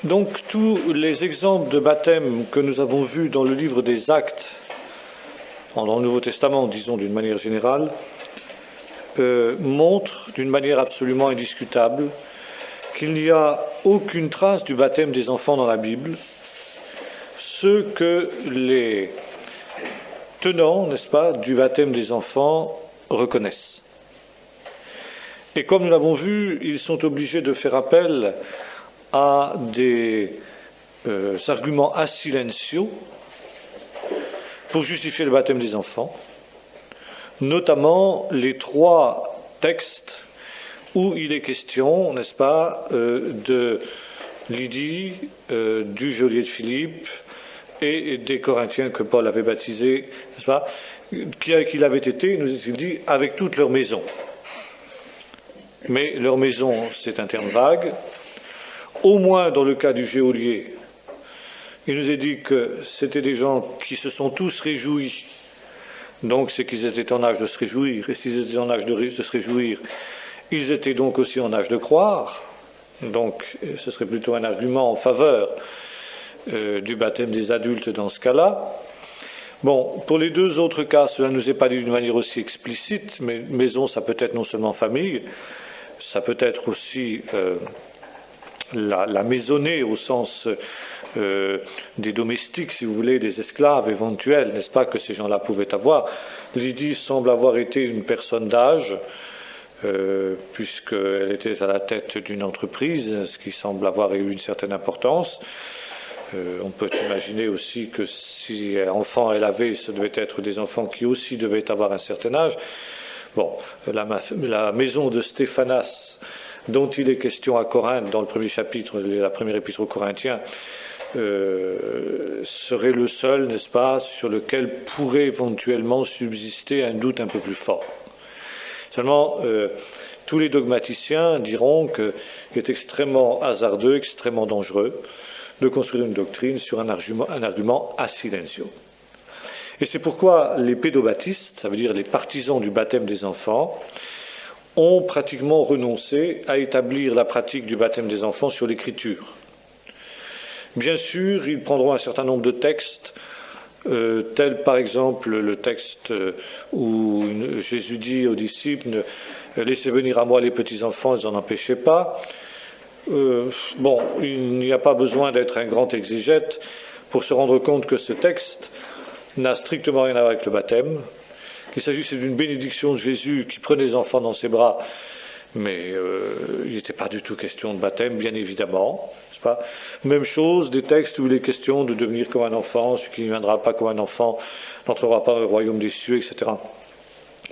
Donc tous les exemples de baptême que nous avons vus dans le livre des Actes, dans le Nouveau Testament, disons d'une manière générale, montrent d'une manière absolument indiscutable qu'il n'y a aucune trace du baptême des enfants dans la Bible, ce que les tenants, n'est-ce pas, du baptême des enfants reconnaissent. Et comme nous l'avons vu, ils sont obligés de faire appel à des arguments a silentio pour justifier le baptême des enfants, notamment les trois textes où il est question, n'est-ce pas, de Lydie, du geôlier de Philippe et des Corinthiens que Paul avait baptisés, n'est-ce pas, qu'il avait été, nous est-il dit, avec toute leur maison. Mais leur maison, c'est un terme vague. Au moins dans le cas du geôlier, il nous est dit que c'était des gens qui se sont tous réjouis. Donc c'est qu'ils étaient en âge de se réjouir. Et s'ils étaient en âge de se réjouir, ils étaient donc aussi en âge de croire. Donc ce serait plutôt un argument en faveur du baptême des adultes dans ce cas-là. Bon, pour les deux autres cas, cela ne nous est pas dit d'une manière aussi explicite, mais maison, ça peut être non seulement famille, ça peut être aussi la maisonnée au sens des domestiques, si vous voulez, des esclaves éventuels, n'est-ce pas, que ces gens-là pouvaient avoir. Lydie semble avoir été une personne d'âge, puisqu'elle était à la tête d'une entreprise, ce qui semble avoir eu une certaine importance. On peut imaginer aussi que si enfants elle avait, ce devait être des enfants qui aussi devaient avoir un certain âge. Bon, la maison de Stéphanas, dont il est question à Corinthe, dans le premier chapitre, la première épître aux Corinthiens, serait le seul, n'est-ce pas, sur lequel pourrait éventuellement subsister un doute un peu plus fort. Seulement, tous les dogmaticiens diront qu'il est extrêmement hasardeux, extrêmement dangereux de construire une doctrine sur un argument a silentio. Et c'est pourquoi les pédobaptistes, ça veut dire les partisans du baptême des enfants, ont pratiquement renoncé à établir la pratique du baptême des enfants sur l'écriture. Bien sûr, ils prendront un certain nombre de textes, tels par exemple le texte où Jésus dit aux disciples « Laissez venir à moi les petits-enfants, ils n'en empêchez pas ». Bon, il n'y a pas besoin d'être un grand exégète pour se rendre compte que ce texte n'a strictement rien à voir avec le baptême, qu'il s'agissait d'une bénédiction de Jésus qui prenait les enfants dans ses bras, mais il n'était pas du tout question de baptême, bien évidemment. N'est-ce pas ? Même chose, des textes où il est question de devenir comme un enfant, celui qui ne viendra pas comme un enfant n'entrera pas dans le royaume des cieux, etc.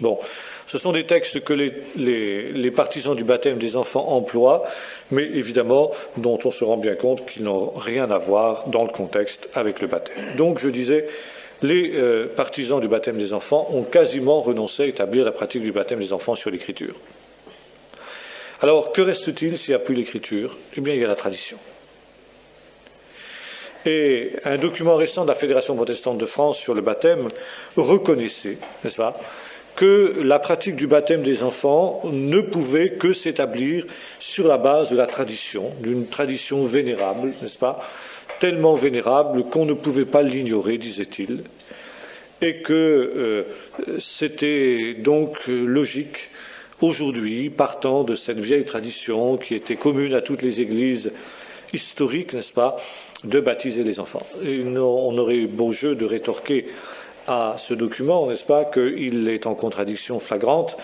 Bon, ce sont des textes que les partisans du baptême des enfants emploient, mais évidemment dont on se rend bien compte qu'ils n'ont rien à voir dans le contexte avec le baptême. Donc je disais, les partisans du baptême des enfants ont quasiment renoncé à établir la pratique du baptême des enfants sur l'écriture. Alors que reste-t-il s'il n'y a plus l'écriture ? Eh bien il y a la tradition. Et un document récent de la Fédération protestante de France sur le baptême reconnaissait, n'est-ce pas, que la pratique du baptême des enfants ne pouvait que s'établir sur la base de la tradition, d'une tradition vénérable, n'est-ce pas, tellement vénérable qu'on ne pouvait pas l'ignorer, disait-il, et que c'était donc logique, aujourd'hui, partant de cette vieille tradition qui était commune à toutes les églises historiques, n'est-ce pas, de baptiser les enfants. Et on aurait eu beau jeu de rétorquer à ce document, n'est-ce pas, qu'il est en contradiction flagrante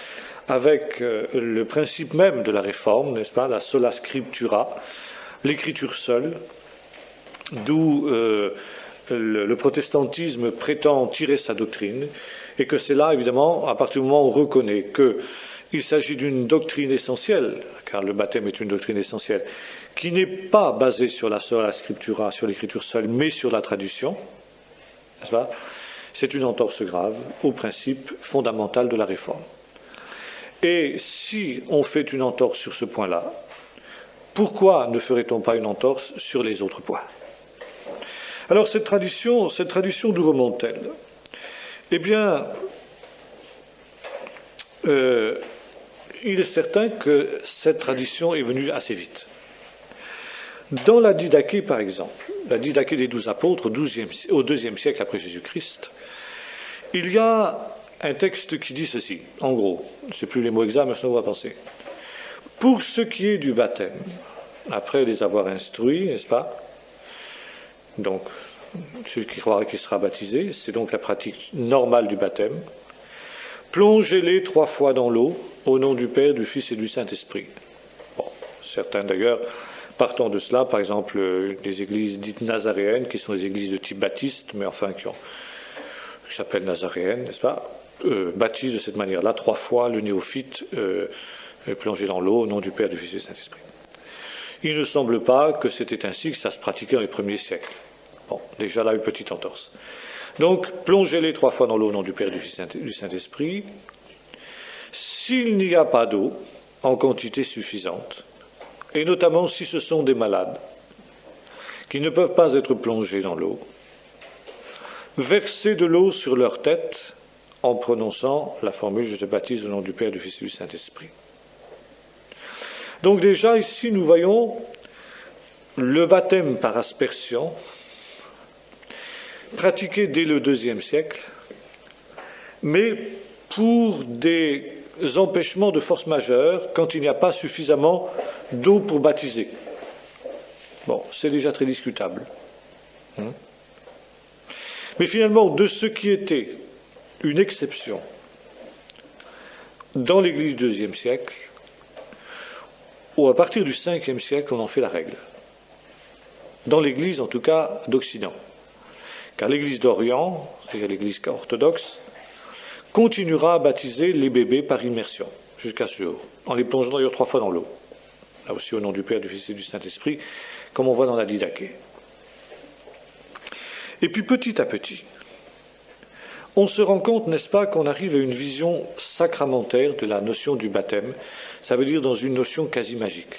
avec le principe même de la réforme, n'est-ce pas, la sola scriptura, l'écriture seule, d'où le protestantisme prétend tirer sa doctrine, et que c'est là, évidemment, à partir du moment où on reconnaît qu'il s'agit d'une doctrine essentielle, car le baptême est une doctrine essentielle, qui n'est pas basée sur la sola scriptura, sur l'écriture seule, mais sur la tradition, n'est-ce pas ? C'est une entorse grave au principe fondamental de la réforme. Et si on fait une entorse sur ce point-là, pourquoi ne ferait-on pas une entorse sur les autres points ? Alors cette tradition d'où remonte-t-elle ? Eh bien, il est certain que cette tradition est venue assez vite. Dans la Didaché, par exemple, la Didaché des 12 apôtres au IIe siècle après Jésus-Christ, il y a un texte qui dit ceci, en gros, c'est plus les mots exacts, mais ce qu'on va penser. Pour ce qui est du baptême, après les avoir instruits, n'est-ce pas? Donc, celui qui croira qui sera baptisé, c'est donc la pratique normale du baptême. Plongez-les 3 fois dans l'eau, au nom du Père, du Fils et du Saint-Esprit. Bon, certains d'ailleurs, partant de cela, par exemple, des églises dites nazaréennes, qui sont des églises de type baptiste, mais enfin qui s'appellent nazaréennes, n'est-ce pas, baptisent de cette manière-là 3 fois le néophyte plongé dans l'eau, au nom du Père, du Fils et du Saint-Esprit. Il ne semble pas que c'était ainsi que ça se pratiquait dans les premiers siècles. Bon, déjà là, une petite entorse. Donc, plongez-les 3 fois dans l'eau au nom du Père et du Fils et du Saint-Esprit. S'il n'y a pas d'eau en quantité suffisante, et notamment si ce sont des malades qui ne peuvent pas être plongés dans l'eau, versez de l'eau sur leur tête en prononçant la formule « Je te baptise au nom du Père, du Fils et du Saint-Esprit ». Donc déjà, ici, nous voyons le baptême par aspersion pratiqué dès le IIe siècle, mais pour des empêchements de force majeure, quand il n'y a pas suffisamment d'eau pour baptiser. Bon, c'est déjà très discutable. Mais finalement, de ce qui était une exception dans l'Église du IIe siècle, ou à partir du Ve siècle, on en fait la règle. Dans l'Église, en tout cas, d'Occident. Car l'Église d'Orient, c'est-à-dire l'Église orthodoxe, continuera à baptiser les bébés par immersion, jusqu'à ce jour, en les plongeant d'ailleurs 3 fois dans l'eau. Là aussi au nom du Père, du Fils et du Saint-Esprit, comme on voit dans la Didaché. Et puis petit à petit, on se rend compte, n'est-ce pas, qu'on arrive à une vision sacramentaire de la notion du baptême, ça veut dire dans une notion quasi magique.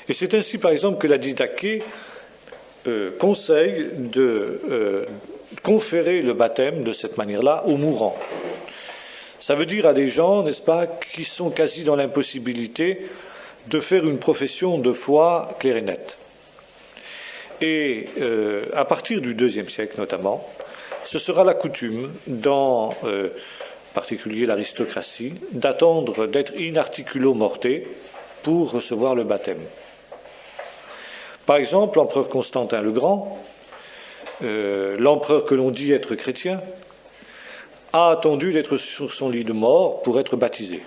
Et c'est ainsi, par exemple, que la Didaché conseille de conférer le baptême de cette manière-là aux mourants. Ça veut dire à des gens, n'est-ce pas, qui sont quasi dans l'impossibilité de faire une profession de foi claire et nette. Et à partir du IIe siècle notamment, ce sera la coutume, dans en particulier l'aristocratie, d'attendre d'être in articulo morte pour recevoir le baptême. Par exemple, l'empereur Constantin le Grand, l'empereur que l'on dit être chrétien, a attendu d'être sur son lit de mort pour être baptisé.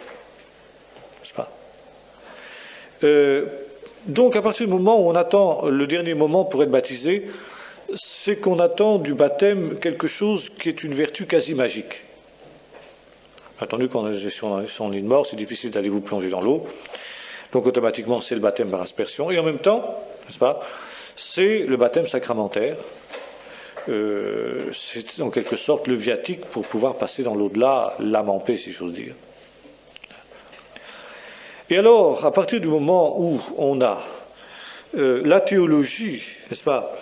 N'est-ce pas ? Donc, à partir du moment où on attend le dernier moment pour être baptisé, c'est qu'on attend du baptême quelque chose qui est une vertu quasi magique. Attendu qu'on est sur son lit de mort, c'est difficile d'aller vous plonger dans l'eau. Donc, automatiquement, c'est le baptême par aspersion. Et en même temps, n'est-ce pas, c'est le baptême sacramentaire. C'est en quelque sorte le viatique pour pouvoir passer dans l'au-delà, l'âme en paix, si j'ose dire. Et alors, à partir du moment où on a la théologie, n'est-ce pas,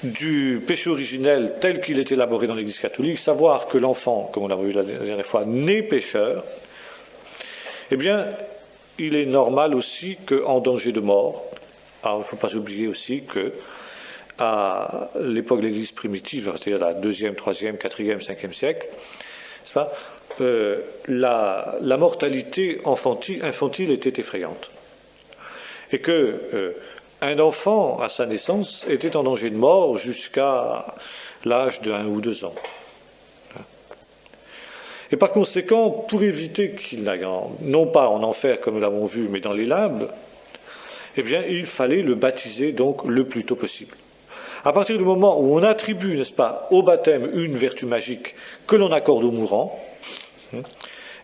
du péché originel tel qu'il est élaboré dans l'Église catholique, savoir que l'enfant, comme on l'a vu la dernière fois, naît pécheur, eh bien, il est normal aussi qu'en danger de mort, alors il ne faut pas oublier aussi que à l'époque de l'Église primitive, c'est-à-dire la 2e, 3e, 4e, 5e siècle, n'est-ce pas, la mortalité infantile était effrayante. Et que un enfant, à sa naissance, était en danger de mort jusqu'à l'âge de 1 ou 2 ans. Et par conséquent, pour éviter qu'il n'aille non pas en enfer, comme nous l'avons vu, mais dans les limbes, eh bien, il fallait le baptiser donc le plus tôt possible. À partir du moment où on attribue, n'est-ce pas, au baptême une vertu magique que l'on accorde aux mourants,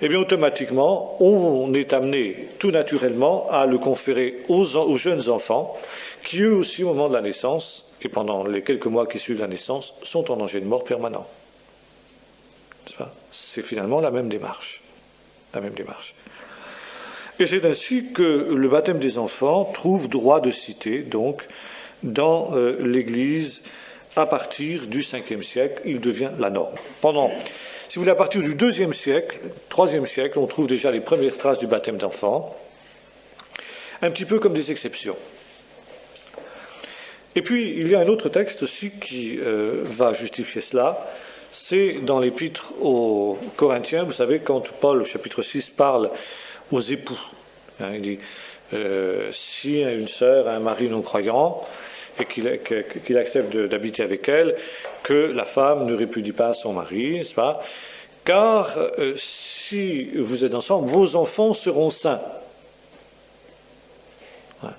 eh bien, automatiquement, on est amené tout naturellement à le conférer aux jeunes enfants, qui eux aussi, au moment de la naissance, et pendant les quelques mois qui suivent la naissance, sont en danger de mort permanent. C'est finalement la même démarche. La même démarche. Et c'est ainsi que le baptême des enfants trouve droit de cité, donc, dans l'Église, à partir du 5e siècle, il devient la norme. Si vous voulez, à partir du 2e siècle, 3e siècle, on trouve déjà les premières traces du baptême d'enfants. un petit peu comme des exceptions. Et puis, il y a un autre texte aussi qui va justifier cela, c'est dans l'épître aux Corinthiens, vous savez, quand Paul, au chapitre 6, parle aux époux. Il dit, si une sœur a un mari non-croyant, et qu'il accepte d'habiter avec elle, que la femme ne répudie pas son mari, n'est-ce pas? Car si vous êtes ensemble, vos enfants seront saints. Ouais.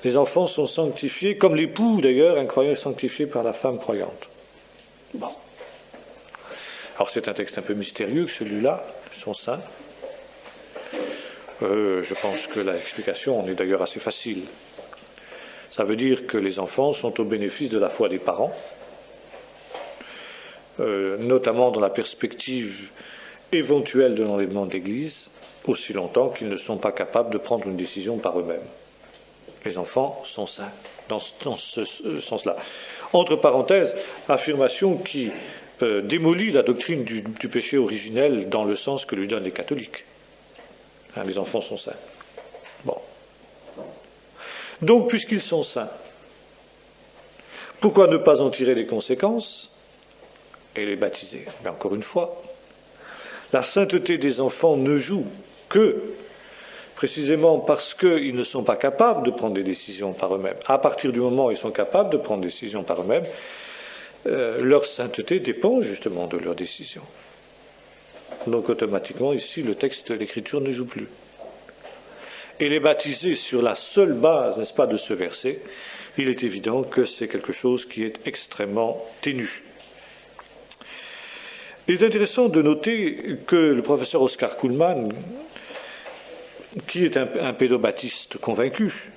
Les enfants sont sanctifiés, comme l'époux d'ailleurs, un croyant est sanctifié par la femme croyante. Bon. Alors c'est un texte un peu mystérieux que celui-là, ils sont saints. Je pense que l'explication est d'ailleurs assez facile. Ça veut dire que les enfants sont au bénéfice de la foi des parents, notamment dans la perspective éventuelle de l'enlèvement de l'Église, aussi longtemps qu'ils ne sont pas capables de prendre une décision par eux-mêmes. Les enfants sont saints, dans ce sens-là. Entre parenthèses, affirmation qui démolit la doctrine du péché originel dans le sens que lui donnent les catholiques. Les enfants sont saints. Bon. Donc, puisqu'ils sont saints, pourquoi ne pas en tirer les conséquences et les baptiser? Mais encore une fois, la sainteté des enfants ne joue que précisément parce qu'ils ne sont pas capables de prendre des décisions par eux-mêmes. À partir du moment où ils sont capables de prendre des décisions par eux-mêmes, leur sainteté dépend justement de leurs décisions. Donc automatiquement, ici, le texte de l'Écriture ne joue plus. Et les baptiser sur la seule base, n'est-ce pas, de ce verset, il est évident que c'est quelque chose qui est extrêmement ténu. Il est intéressant de noter que le professeur Oscar Kuhlmann, qui est un pédobaptiste convaincu,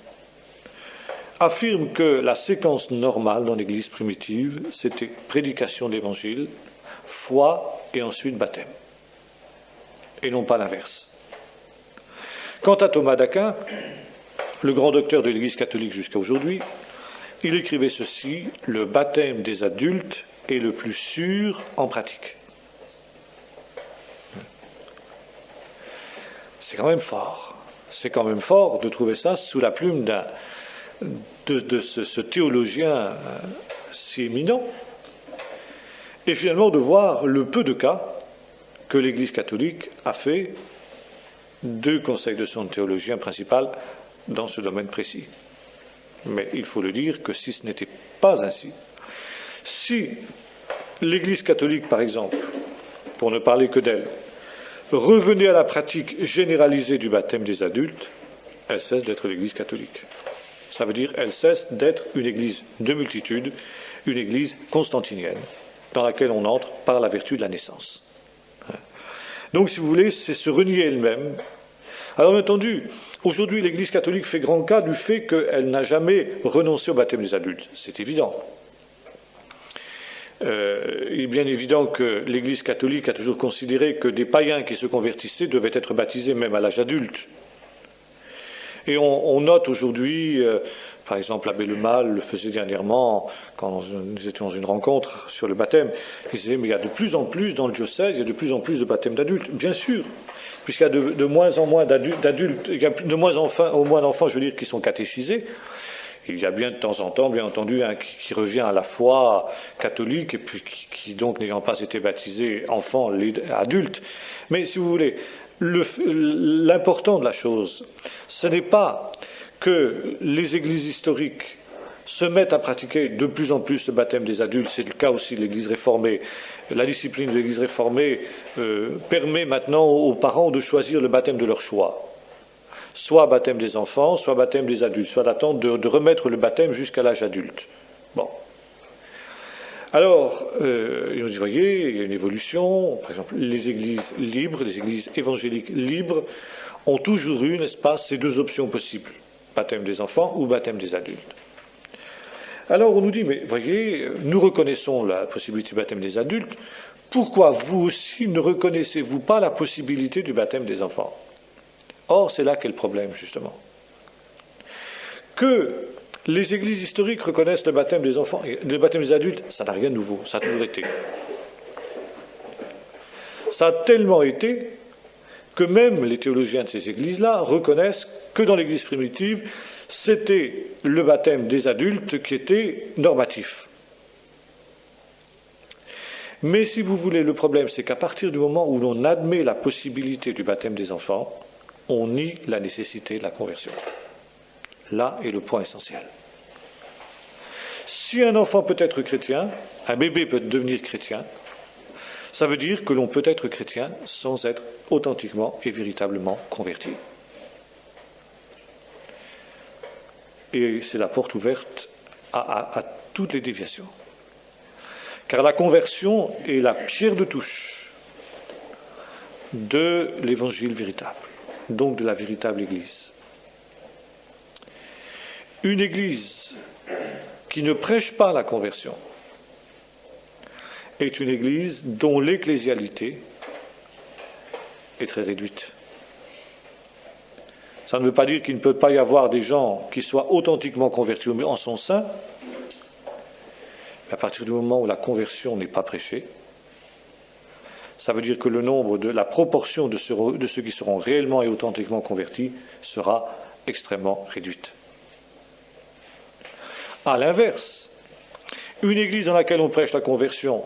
affirme que la séquence normale dans l'Église primitive, c'était prédication de l'Évangile, foi et ensuite baptême, et non pas l'inverse. Quant à Thomas d'Aquin, le grand docteur de l'Église catholique jusqu'à aujourd'hui, il écrivait ceci: le baptême des adultes est le plus sûr en pratique. C'est quand même fort. C'est quand même fort de trouver ça sous la plume de ce théologien si éminent, et finalement de voir le peu de cas que l'Église catholique a fait de conseils de son théologien principal dans ce domaine précis. Mais il faut le dire que si ce n'était pas ainsi, si l'Église catholique, par exemple, pour ne parler que d'elle, revenait à la pratique généralisée du baptême des adultes, elle cesse d'être l'Église catholique. Ça veut dire qu'elle cesse d'être une Église de multitude, une Église constantinienne, dans laquelle on entre par la vertu de la naissance. Donc, si vous voulez, c'est se renier elle-même. Alors, bien entendu, aujourd'hui, l'Église catholique fait grand cas du fait qu'elle n'a jamais renoncé au baptême des adultes. C'est évident. Il est bien évident que l'Église catholique a toujours considéré que des païens qui se convertissaient devaient être baptisés même à l'âge adulte. Et on note aujourd'hui, par exemple l'abbé Le Mal le faisait dernièrement, quand nous étions dans une rencontre sur le baptême, il disait, mais il y a de plus en plus dans le diocèse, il y a de plus en plus de baptêmes d'adultes, bien sûr, puisqu'il y a de moins en moins d'adultes, il y a de moins en moins d'enfants, je veux dire, qui sont catéchisés. Il y a bien de temps en temps, bien entendu, un qui revient à la foi catholique, et puis qui donc, n'ayant pas été baptisé enfant, adulte. Mais si vous voulez, l'important de la chose, ce n'est pas que les églises historiques se mettent à pratiquer de plus en plus le baptême des adultes. C'est le cas aussi de l'Église réformée. La discipline de l'Église réformée permet maintenant aux parents de choisir le baptême de leur choix. Soit baptême des enfants, soit baptême des adultes, soit d'attendre de remettre le baptême jusqu'à l'âge adulte. Bon. Alors, vous voyez, il y a une évolution. Par exemple, les églises libres, les églises évangéliques libres, ont toujours eu, n'est-ce pas, ces deux options possibles. Baptême des enfants ou baptême des adultes. Alors, on nous dit, mais voyez, nous reconnaissons la possibilité du baptême des adultes. Pourquoi vous aussi ne reconnaissez-vous pas la possibilité du baptême des enfants ? Or, c'est là qu'est le problème, justement. Que les églises historiques reconnaissent le baptême des enfants, le baptême des adultes, ça n'a rien de nouveau, ça a toujours été. Ça a tellement été que même les théologiens de ces églises-là reconnaissent que dans l'Église primitive, c'était le baptême des adultes qui était normatif. Mais si vous voulez, le problème, c'est qu'à partir du moment où l'on admet la possibilité du baptême des enfants, on nie la nécessité de la conversion. Là est le point essentiel. Si un enfant peut être chrétien, un bébé peut devenir chrétien, ça veut dire que l'on peut être chrétien sans être authentiquement et véritablement converti. Et c'est la porte ouverte à toutes les déviations. Car la conversion est la pierre de touche de l'évangile véritable, donc de la véritable Église. Une Église qui ne prêche pas la conversion est une Église dont l'ecclésialité est très réduite. Ça ne veut pas dire qu'il ne peut pas y avoir des gens qui soient authentiquement convertis en son sein. À partir du moment où la conversion n'est pas prêchée, ça veut dire que la proportion de ceux qui seront réellement et authentiquement convertis sera extrêmement réduite. À l'inverse, une église dans laquelle on prêche la conversion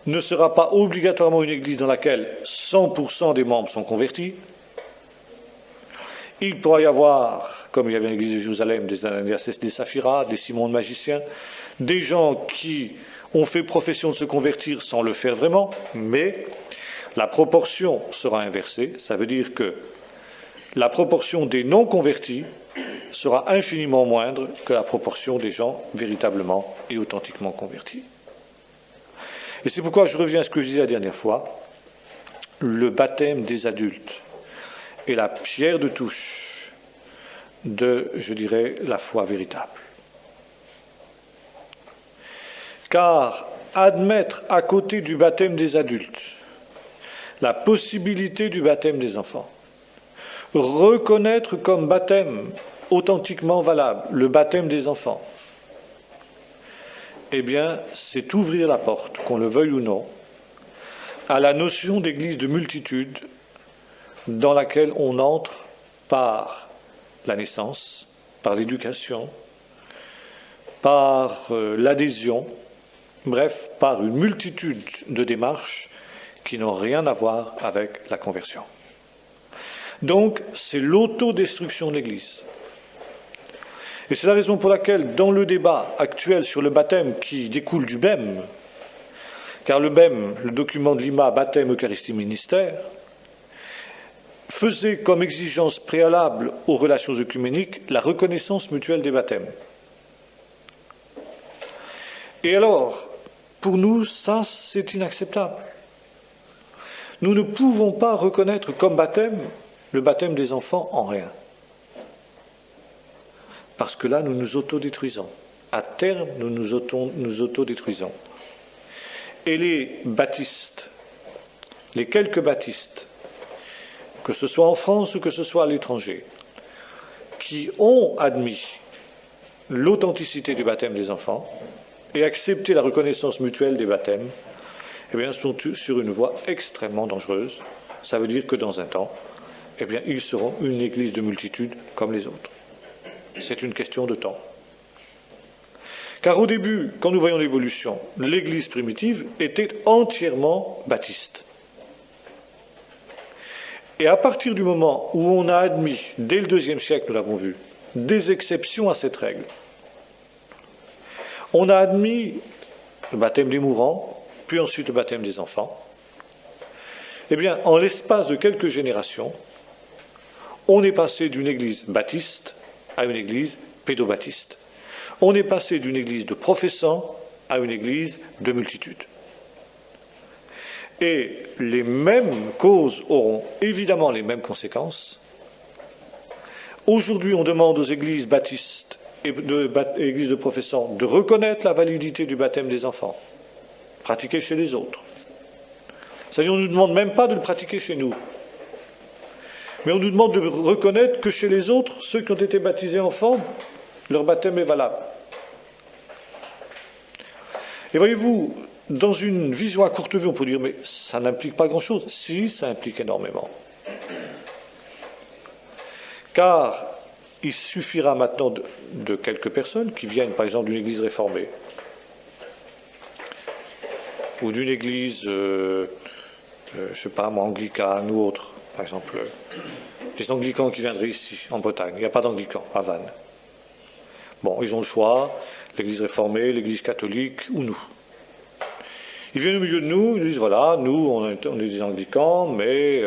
ne sera pas obligatoirement une église dans laquelle 100% des membres sont convertis. Il pourra y avoir, comme il y avait l'église de Jérusalem, des Ananias, des Saphira, des Simon de magiciens, des gens qui ont fait profession de se convertir sans le faire vraiment, mais la proportion sera inversée. Ça veut dire que la proportion des non-convertis sera infiniment moindre que la proportion des gens véritablement et authentiquement convertis. Et c'est pourquoi je reviens à ce que je disais la dernière fois, le baptême des adultes est la pierre de touche de, je dirais, la foi véritable. Car admettre à côté du baptême des adultes la possibilité du baptême des enfants, reconnaître comme baptême authentiquement valable le baptême des enfants, eh bien, c'est ouvrir la porte, qu'on le veuille ou non, à la notion d'église de multitude dans laquelle on entre par la naissance, par l'éducation, par l'adhésion, bref, par une multitude de démarches qui n'ont rien à voir avec la conversion. Donc, c'est l'autodestruction de l'Église. Et c'est la raison pour laquelle, dans le débat actuel sur le baptême qui découle du BEM, car le BEM, le document de Lima, baptême, Eucharistie, ministère, faisait comme exigence préalable aux relations œcuméniques la reconnaissance mutuelle des baptêmes. Et alors, pour nous, ça, c'est inacceptable. Nous ne pouvons pas reconnaître comme baptême le baptême des enfants en rien. Parce que là, nous nous autodétruisons. À terme, nous nous autodétruisons. Et les baptistes, les quelques baptistes, que ce soit en France ou que ce soit à l'étranger, qui ont admis l'authenticité du baptême des enfants et accepté la reconnaissance mutuelle des baptêmes, eh bien, sont sur une voie extrêmement dangereuse. Ça veut dire que dans un temps, eh bien, ils seront une église de multitude comme les autres. C'est une question de temps. Car au début, quand nous voyons l'évolution, l'église primitive était entièrement baptiste. Et à partir du moment où on a admis, dès le IIe siècle, nous l'avons vu, des exceptions à cette règle, on a admis le baptême des mourants, puis ensuite le baptême des enfants. Eh bien, en l'espace de quelques générations, on est passé d'une église baptiste à une église pédobaptiste. On est passé d'une église de professants à une église de multitude. Et les mêmes causes auront évidemment les mêmes conséquences. Aujourd'hui, on demande aux églises baptistes et églises de professants de reconnaître la validité du baptême des enfants, pratiqué chez les autres. C'est-à-dire, on ne nous demande même pas de le pratiquer chez nous. Mais on nous demande de reconnaître que chez les autres, ceux qui ont été baptisés enfants, leur baptême est valable. Et voyez-vous, dans une vision à courte vue, on peut dire, mais ça n'implique pas grand-chose. Si, ça implique énormément. Car il suffira maintenant de quelques personnes qui viennent, par exemple, d'une église réformée, ou d'une église, je ne sais pas moi, anglicane ou autre, par exemple, les anglicans qui viendraient ici, en Bretagne. Il n'y a pas d'anglicans à Vannes. Bon, ils ont le choix, l'église réformée, l'église catholique, ou nous. Ils viennent au milieu de nous, ils nous disent, voilà, nous, on est des anglicans, mais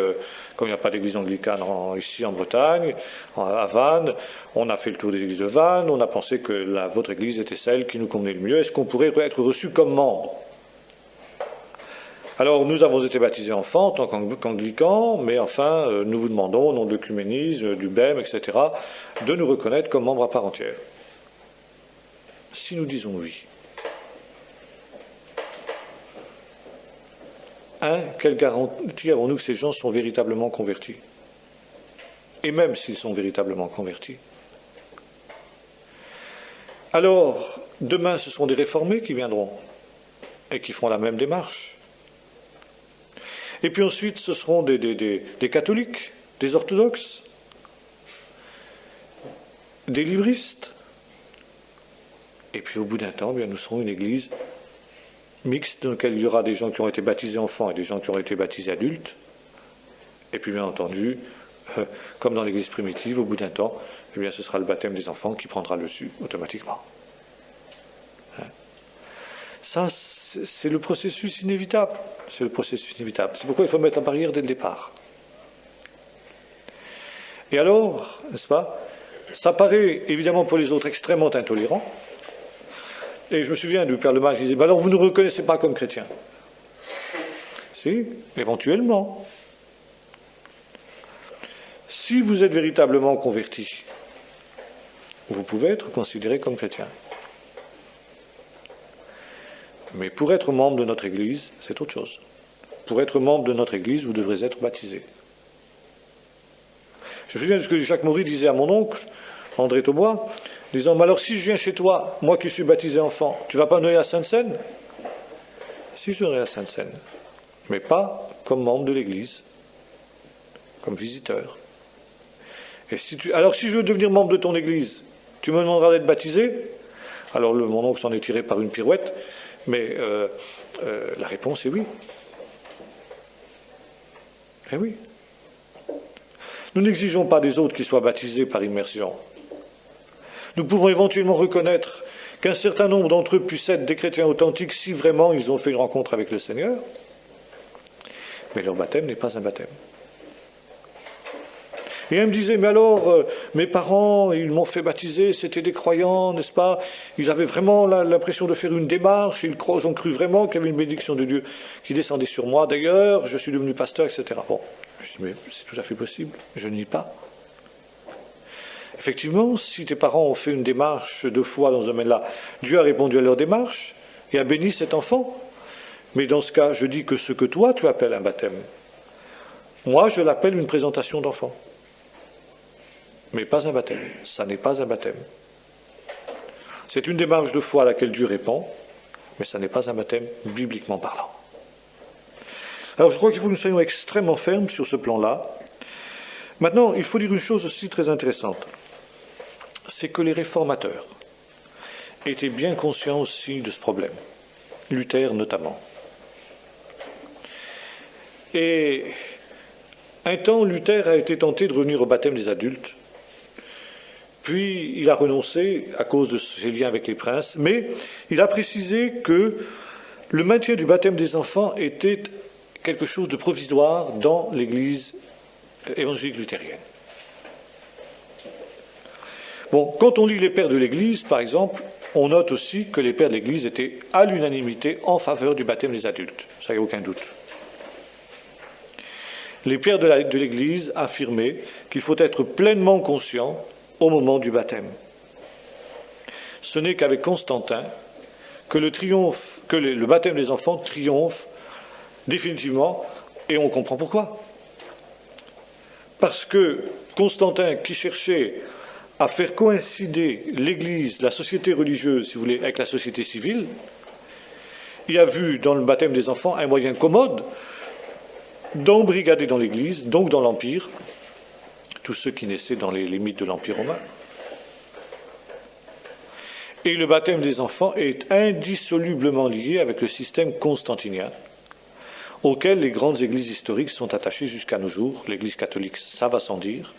comme il n'y a pas d'église anglicane ici en Bretagne, à Vannes, on a fait le tour des églises de Vannes, on a pensé que votre église était celle qui nous convenait le mieux. Est-ce qu'on pourrait être reçu comme membre? Alors, nous avons été baptisés enfants en tant qu'anglicans, mais enfin, nous vous demandons, au nom de l'œcuménisme, du BEM, etc., de nous reconnaître comme membres à part entière. Si nous disons oui, quelle garantie avons-nous que ces gens sont véritablement convertis? Et même s'ils sont véritablement convertis. Alors, demain, ce seront des réformés qui viendront et qui feront la même démarche. Et puis ensuite, ce seront des catholiques, des orthodoxes, des libristes. Et puis au bout d'un temps, bien, nous serons une église mixte dans laquelle il y aura des gens qui ont été baptisés enfants et des gens qui ont été baptisés adultes. Et puis bien entendu, comme dans l'église primitive, au bout d'un temps, eh bien, ce sera le baptême des enfants qui prendra le dessus automatiquement. Ça, c'est le processus inévitable. C'est le processus inévitable. C'est pourquoi il faut mettre la barrière dès le départ. Et alors, n'est-ce pas, ça paraît évidemment pour les autres extrêmement intolérant. Et je me souviens du Père Lemaire qui disait, alors vous ne nous reconnaissez pas comme chrétiens? Si, éventuellement. Si vous êtes véritablement converti, vous pouvez être considéré comme chrétien. Mais pour être membre de notre Église, c'est autre chose. Pour être membre de notre Église, vous devrez être baptisé. Je me souviens de ce que Jacques Maury disait à mon oncle, André Taubois, disant, mais alors si je viens chez toi, moi qui suis baptisé enfant, tu ne vas pas me donner la Sainte-Seine? Si, je donnerai la Sainte-Seine, mais pas comme membre de l'Église, comme visiteur. Et alors si je veux devenir membre de ton Église, tu me demanderas d'être baptisé? Alors mon oncle s'en est tiré par une pirouette, mais la réponse est oui. Eh oui. Nous n'exigeons pas des autres qu'ils soient baptisés par immersion. Nous pouvons éventuellement reconnaître qu'un certain nombre d'entre eux puissent être des chrétiens authentiques si vraiment ils ont fait une rencontre avec le Seigneur, mais leur baptême n'est pas un baptême. Et elle me disait, mais alors, mes parents, ils m'ont fait baptiser, c'était des croyants, n'est-ce pas? Ils avaient vraiment l'impression de faire une démarche, ils ont cru vraiment qu'il y avait une bénédiction de Dieu qui descendait sur moi. D'ailleurs, je suis devenu pasteur, etc. Bon, je dis, mais c'est tout à fait possible, je ne nie pas. Effectivement, si tes parents ont fait une démarche de foi dans ce domaine-là, Dieu a répondu à leur démarche et a béni cet enfant. Mais dans ce cas, je dis que ce que toi, tu appelles un baptême, moi, je l'appelle une présentation d'enfant. Mais pas un baptême. Ça n'est pas un baptême. C'est une démarche de foi à laquelle Dieu répond, mais ça n'est pas un baptême bibliquement parlant. Alors je crois qu'il faut que nous soyons extrêmement fermes sur ce plan-là. Maintenant, il faut dire une chose aussi très intéressante. C'est que les réformateurs étaient bien conscients aussi de ce problème. Luther notamment. Et un temps, Luther a été tenté de revenir au baptême des adultes. Puis il a renoncé à cause de ses liens avec les princes, mais il a précisé que le maintien du baptême des enfants était quelque chose de provisoire dans l'Église évangélique luthérienne. Bon, quand on lit les pères de l'Église, par exemple, on note aussi que les pères de l'Église étaient à l'unanimité en faveur du baptême des adultes. Ça, il n'y a aucun doute. Les pères de l'Église affirmaient qu'il faut être pleinement conscient au moment du baptême. Ce n'est qu'avec Constantin que le baptême des enfants triomphe définitivement, et on comprend pourquoi. Parce que Constantin, qui cherchait à faire coïncider l'Église, la société religieuse, si vous voulez, avec la société civile, il a vu dans le baptême des enfants un moyen commode d'embrigader dans l'Église, donc dans l'Empire, tous ceux qui naissaient dans les limites de l'Empire romain. Et le baptême des enfants est indissolublement lié avec le système constantinien, auquel les grandes églises historiques sont attachées jusqu'à nos jours. L'Église catholique, ça va sans dire.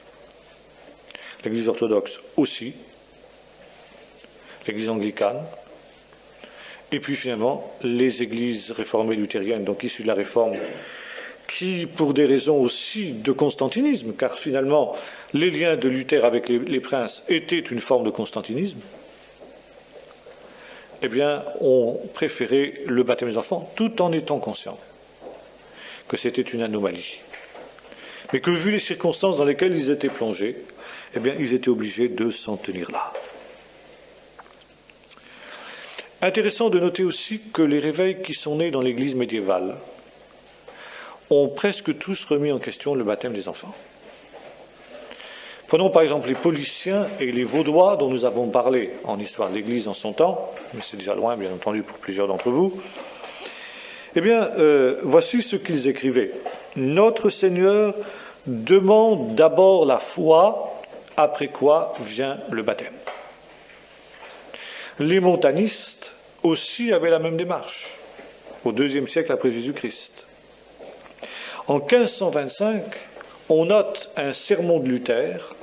L'Église orthodoxe aussi. L'Église anglicane. Et puis finalement, les églises réformées luthériennes, donc issues de la Réforme, qui, pour des raisons aussi de constantinisme, car finalement, les liens de Luther avec les princes étaient une forme de constantinisme, eh bien, ont préféré le baptême des enfants, tout en étant conscients que c'était une anomalie. Mais que, vu les circonstances dans lesquelles ils étaient plongés, eh bien, ils étaient obligés de s'en tenir là. Intéressant de noter aussi que les réveils qui sont nés dans l'Église médiévale ont presque tous remis en question le baptême des enfants. Prenons par exemple les Pauliciens et les Vaudois dont nous avons parlé en histoire de l'Église en son temps, mais c'est déjà loin bien entendu pour plusieurs d'entre vous. Eh bien, voici ce qu'ils écrivaient. Notre Seigneur demande d'abord la foi, après quoi vient le baptême. Les montanistes aussi avaient la même démarche, au IIe siècle après Jésus-Christ. En 1525, on note un sermon de Luther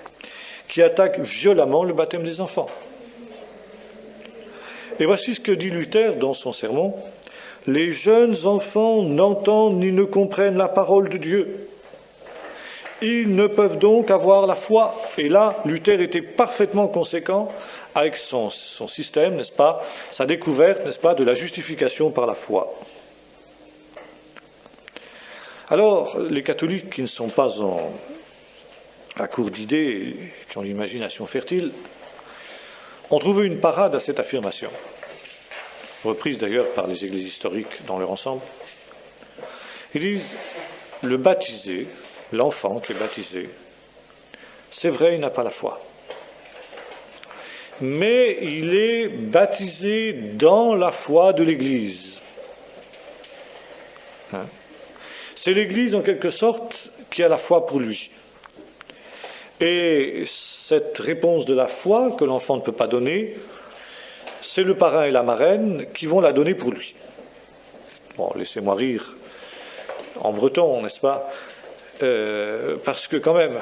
qui attaque violemment le baptême des enfants. Et voici ce que dit Luther dans son sermon. « Les jeunes enfants n'entendent ni ne comprennent la parole de Dieu. Ils ne peuvent donc avoir la foi. » Et là, Luther était parfaitement conséquent avec son système, n'est-ce pas, sa découverte, n'est-ce pas, de la justification par la foi. Alors, les catholiques qui ne sont pas à court d'idées, qui ont l'imagination fertile, ont trouvé une parade à cette affirmation, reprise d'ailleurs par les églises historiques dans leur ensemble. Ils disent, le baptisé, l'enfant qui est baptisé, c'est vrai, il n'a pas la foi. Mais il est baptisé dans la foi de l'Église. C'est l'Église, en quelque sorte, qui a la foi pour lui. Et cette réponse de la foi que l'enfant ne peut pas donner, c'est le parrain et la marraine qui vont la donner pour lui. Bon, laissez-moi rire en breton, n'est-ce pas, parce que quand même,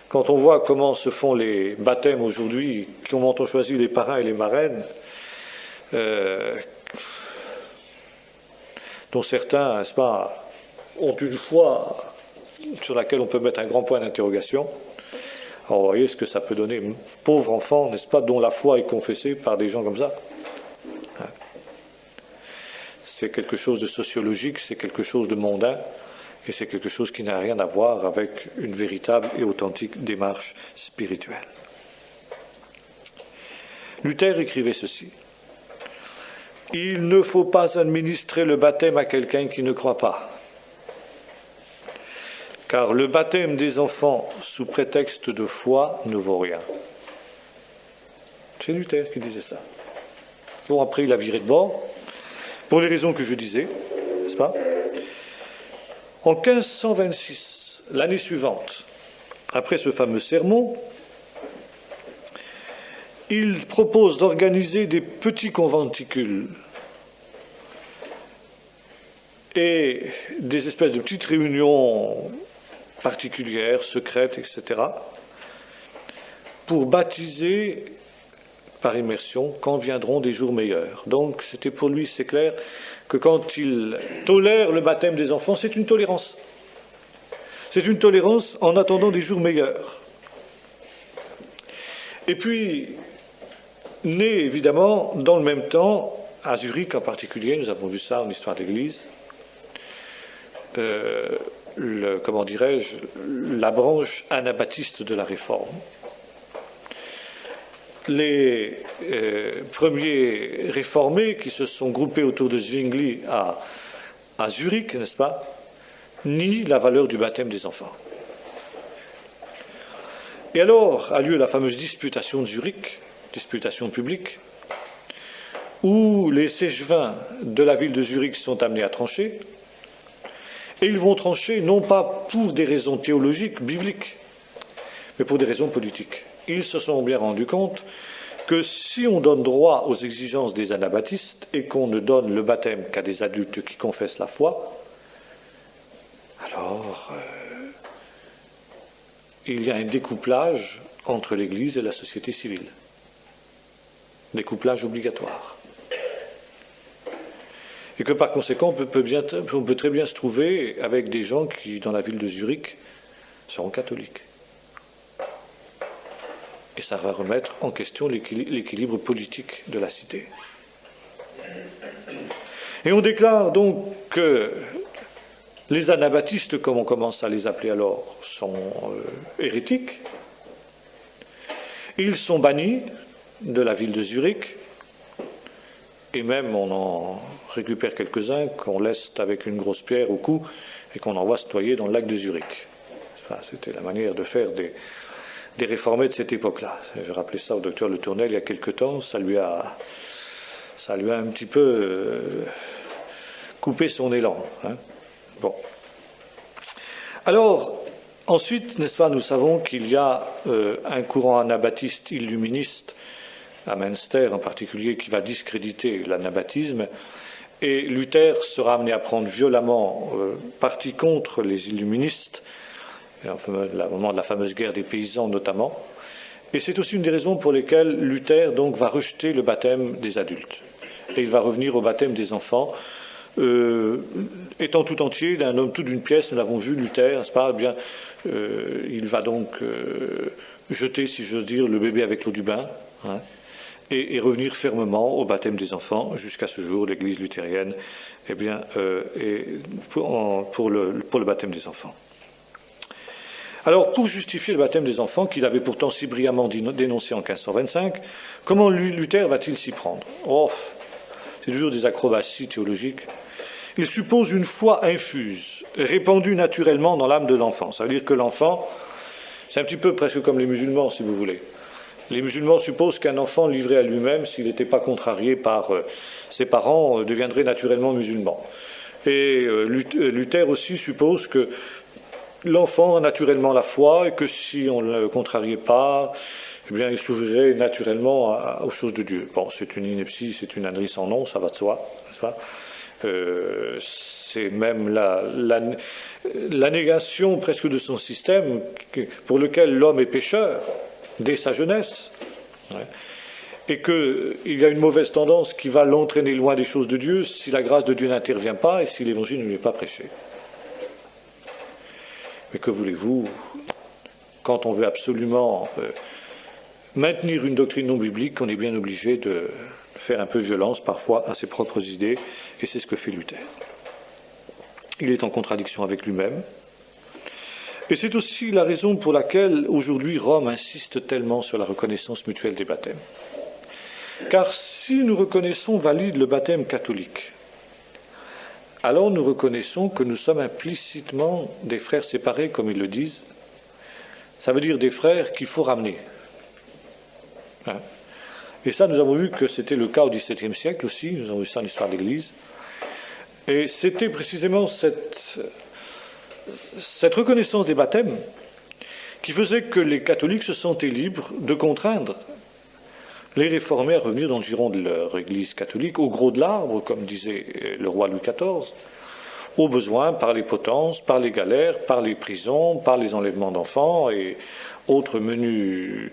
quand on voit comment se font les baptêmes aujourd'hui, comment on choisit les parrains et les marraines, dont certains, n'est-ce pas, ont une foi sur laquelle on peut mettre un grand point d'interrogation. Alors vous voyez ce que ça peut donner. Pauvre enfant, n'est-ce pas, dont la foi est confessée par des gens comme ça. C'est quelque chose de sociologique, c'est quelque chose de mondain, et c'est quelque chose qui n'a rien à voir avec une véritable et authentique démarche spirituelle. Luther écrivait ceci. Il ne faut pas administrer le baptême à quelqu'un qui ne croit pas. Car le baptême des enfants sous prétexte de foi ne vaut rien. C'est Luther qui disait ça. Bon, après il a viré de bord, pour les raisons que je disais, n'est-ce pas ? En 1526, l'année suivante, après ce fameux sermon, il propose d'organiser des petits conventicules et des espèces de petites réunions particulières, secrètes, etc., pour baptiser par immersion quand viendront des jours meilleurs. Donc c'était pour lui, c'est clair, que quand il tolère le baptême des enfants, c'est une tolérance. C'est une tolérance en attendant des jours meilleurs. Et puis, naît évidemment, dans le même temps, à Zurich en particulier, nous avons vu ça en histoire d'Église, la branche anabaptiste de la Réforme. Les premiers réformés qui se sont groupés autour de Zwingli à Zurich, n'est-ce pas, nient la valeur du baptême des enfants. Et alors a lieu la fameuse disputation de Zurich, disputation publique, où les Séchevins de la ville de Zurich sont amenés à trancher, et ils vont trancher non pas pour des raisons théologiques, bibliques, mais pour des raisons politiques. Ils se sont bien rendus compte que si on donne droit aux exigences des anabaptistes et qu'on ne donne le baptême qu'à des adultes qui confessent la foi, alors il y a un découplage entre l'Église et la société civile. Découplage obligatoire. Et que par conséquent, on peut très bien se trouver avec des gens qui, dans la ville de Zurich, seront catholiques. Et ça va remettre en question l'équilibre politique de la cité. Et on déclare donc que les anabaptistes, comme on commence à les appeler alors, sont hérétiques. Ils sont bannis de la ville de Zurich, et même on en récupère quelques-uns qu'on laisse avec une grosse pierre au cou et qu'on envoie se noyer dans le lac de Zurich. Enfin, c'était la manière de faire des réformés de cette époque-là. J'ai rappelé ça au docteur Le Tournel il y a quelque temps, ça lui a un petit peu coupé son élan. Hein. Bon. Alors, ensuite, n'est-ce pas, nous savons qu'il y a un courant anabaptiste illuministe, à Münster en particulier, qui va discréditer l'anabaptisme, et Luther sera amené à prendre violemment parti contre les illuministes, au moment de la fameuse guerre des paysans notamment, et c'est aussi une des raisons pour lesquelles Luther donc va rejeter le baptême des adultes, et il va revenir au baptême des enfants, étant tout entier, d'un homme tout d'une pièce, nous l'avons vu, Luther, n'est-ce pas, eh bien, il va donc jeter, si j'ose dire, le bébé avec l'eau du bain, hein, et revenir fermement au baptême des enfants. Jusqu'à ce jour, l'Église luthérienne, eh bien, est pour le baptême des enfants. Alors, pour justifier le baptême des enfants, qu'il avait pourtant si brillamment dénoncé en 1525, comment Luther va-t-il s'y prendre ? Oh, c'est toujours des acrobaties théologiques. Il suppose une foi infuse, répandue naturellement dans l'âme de l'enfant. Ça veut dire que l'enfant, c'est un petit peu presque comme les musulmans, si vous voulez. Les musulmans supposent qu'un enfant livré à lui-même, s'il n'était pas contrarié par ses parents, deviendrait naturellement musulman. Et Luther aussi suppose que l'enfant a naturellement la foi et que si on ne le contrariait pas, eh bien, il s'ouvrirait naturellement aux choses de Dieu. Bon, c'est une ineptie, c'est une ânerie sans nom, ça va de soi, n'est-ce pas ? C'est même la négation presque de son système pour lequel l'homme est pécheur dès sa jeunesse, ouais, et qu'il y a une mauvaise tendance qui va l'entraîner loin des choses de Dieu si la grâce de Dieu n'intervient pas et si l'évangile ne lui est pas prêché. Mais que voulez-vous, quand on veut absolument maintenir une doctrine non biblique, on est bien obligé de faire un peu violence parfois à ses propres idées, et c'est ce que fait Luther. Il est en contradiction avec lui-même, et c'est aussi la raison pour laquelle aujourd'hui Rome insiste tellement sur la reconnaissance mutuelle des baptêmes. Car si nous reconnaissons valide le baptême catholique, alors nous reconnaissons que nous sommes implicitement des frères séparés, comme ils le disent. Ça veut dire des frères qu'il faut ramener. Hein? Et ça, nous avons vu que c'était le cas au XVIIe siècle aussi, nous avons vu ça en histoire de l'Église. Et c'était précisément cette reconnaissance des baptêmes qui faisait que les catholiques se sentaient libres de contraindre les réformés à revenir dans le giron de leur Église catholique, au gros de l'arbre, comme disait le roi Louis XIV, au besoin par les potences, par les galères, par les prisons, par les enlèvements d'enfants et autres menus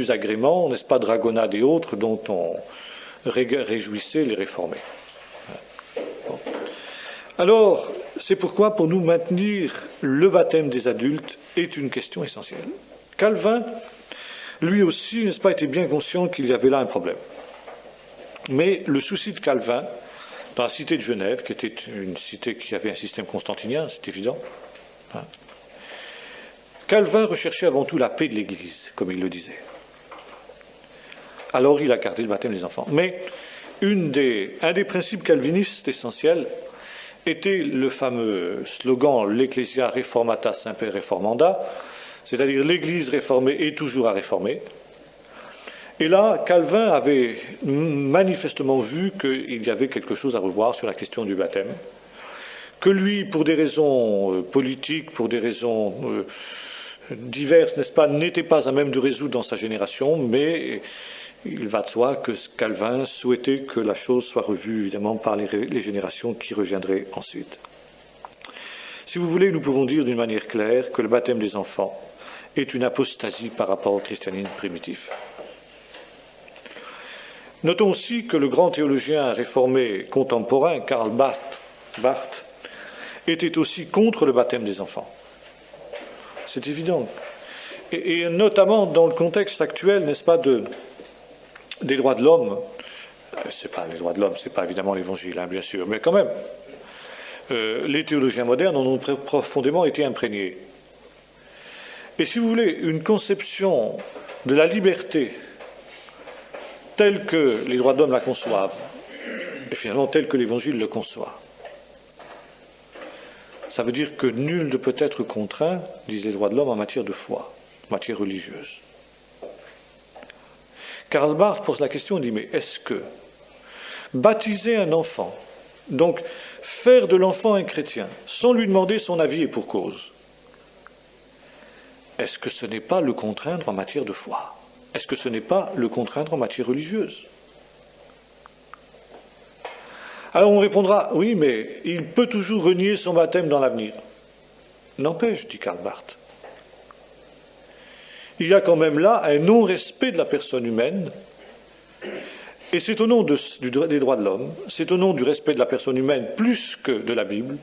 agréments, n'est-ce pas, dragonnades et autres, dont on réjouissait les réformés. Bon. Alors, c'est pourquoi, pour nous, maintenir le baptême des adultes est une question essentielle. Calvin, lui aussi, n'est-ce pas, était bien conscient qu'il y avait là un problème. Mais le souci de Calvin, dans la cité de Genève, qui était une cité qui avait un système constantinien, c'est évident, hein, Calvin recherchait avant tout la paix de l'Église, comme il le disait. Alors il a gardé le baptême des enfants. Mais un des principes calvinistes essentiels était le fameux slogan « L'Ecclesia Reformata Semper Reformanda », c'est-à-dire l'Église réformée est toujours à réformer. Et là, Calvin avait manifestement vu qu'il y avait quelque chose à revoir sur la question du baptême, que lui, pour des raisons politiques, pour des raisons diverses, n'est-ce pas, n'était pas à même de résoudre dans sa génération, mais il va de soi que Calvin souhaitait que la chose soit revue, évidemment, par les générations qui reviendraient ensuite. Si vous voulez, nous pouvons dire d'une manière claire que le baptême des enfants est une apostasie par rapport au christianisme primitif. Notons aussi que le grand théologien réformé contemporain, Karl Barth, était aussi contre le baptême des enfants. C'est évident. Et notamment dans le contexte actuel, n'est-ce pas, des droits de l'homme. C'est pas les droits de l'homme, c'est pas évidemment l'évangile, bien sûr, mais quand même. Les théologiens modernes en ont profondément été imprégnés. Et si vous voulez, une conception de la liberté telle que les droits de l'homme la conçoivent, et finalement telle que l'Évangile le conçoit, ça veut dire que nul ne peut être contraint, disent les droits de l'homme, en matière de foi, en matière religieuse. Karl Barth pose la question, il dit, mais est-ce que baptiser un enfant, donc faire de l'enfant un chrétien, sans lui demander son avis et pour cause, est-ce que ce n'est pas le contraindre en matière de foi ? Est-ce que ce n'est pas le contraindre en matière religieuse ? Alors on répondra, oui, mais il peut toujours renier son baptême dans l'avenir. N'empêche, dit Karl Barth, il y a quand même là un non-respect de la personne humaine, et c'est au nom des droits de l'homme, c'est au nom du respect de la personne humaine plus que de la Bible,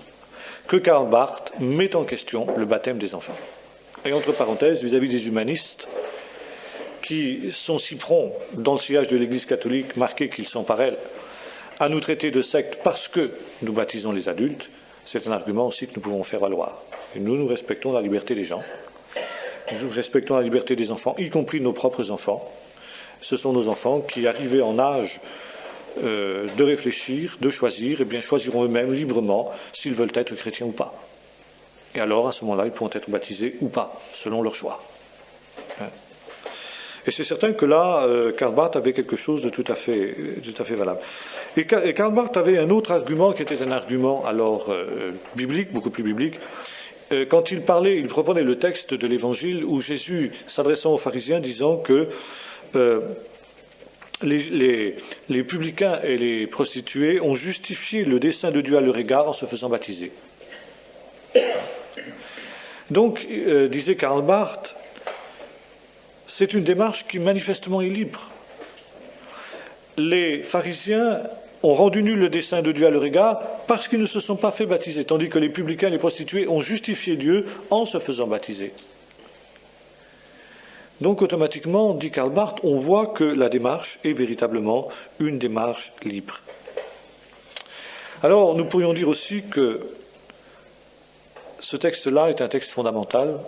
que Karl Barth met en question le baptême des enfants. Et entre parenthèses, vis-à-vis des humanistes, qui sont si prompts, dans le sillage de l'Église catholique, marqués qu'ils sont par elle, à nous traiter de secte parce que nous baptisons les adultes, c'est un argument aussi que nous pouvons faire valoir. Et nous respectons la liberté des gens, nous respectons la liberté des enfants, y compris nos propres enfants. Ce sont nos enfants qui, arrivés en âge de réfléchir, de choisir, eh bien choisiront eux-mêmes librement s'ils veulent être chrétiens ou pas. Et alors, à ce moment-là, ils pourront être baptisés ou pas, selon leur choix. Et c'est certain que là, Karl Barth avait quelque chose de tout à fait valable. Et Karl Barth avait un autre argument qui était un argument alors biblique, beaucoup plus biblique. Quand il reprenait le texte de l'Évangile où Jésus, s'adressant aux pharisiens, disant que les publicains et les prostituées ont justifié le dessein de Dieu à leur égard en se faisant baptiser. Donc, disait Karl Barth, c'est une démarche qui manifestement est libre. Les pharisiens ont rendu nul le dessein de Dieu à leur égard parce qu'ils ne se sont pas fait baptiser, tandis que les publicains et les prostituées ont justifié Dieu en se faisant baptiser. Donc automatiquement, dit Karl Barth, on voit que la démarche est véritablement une démarche libre. Alors nous pourrions dire aussi que ce texte-là est un texte fondamental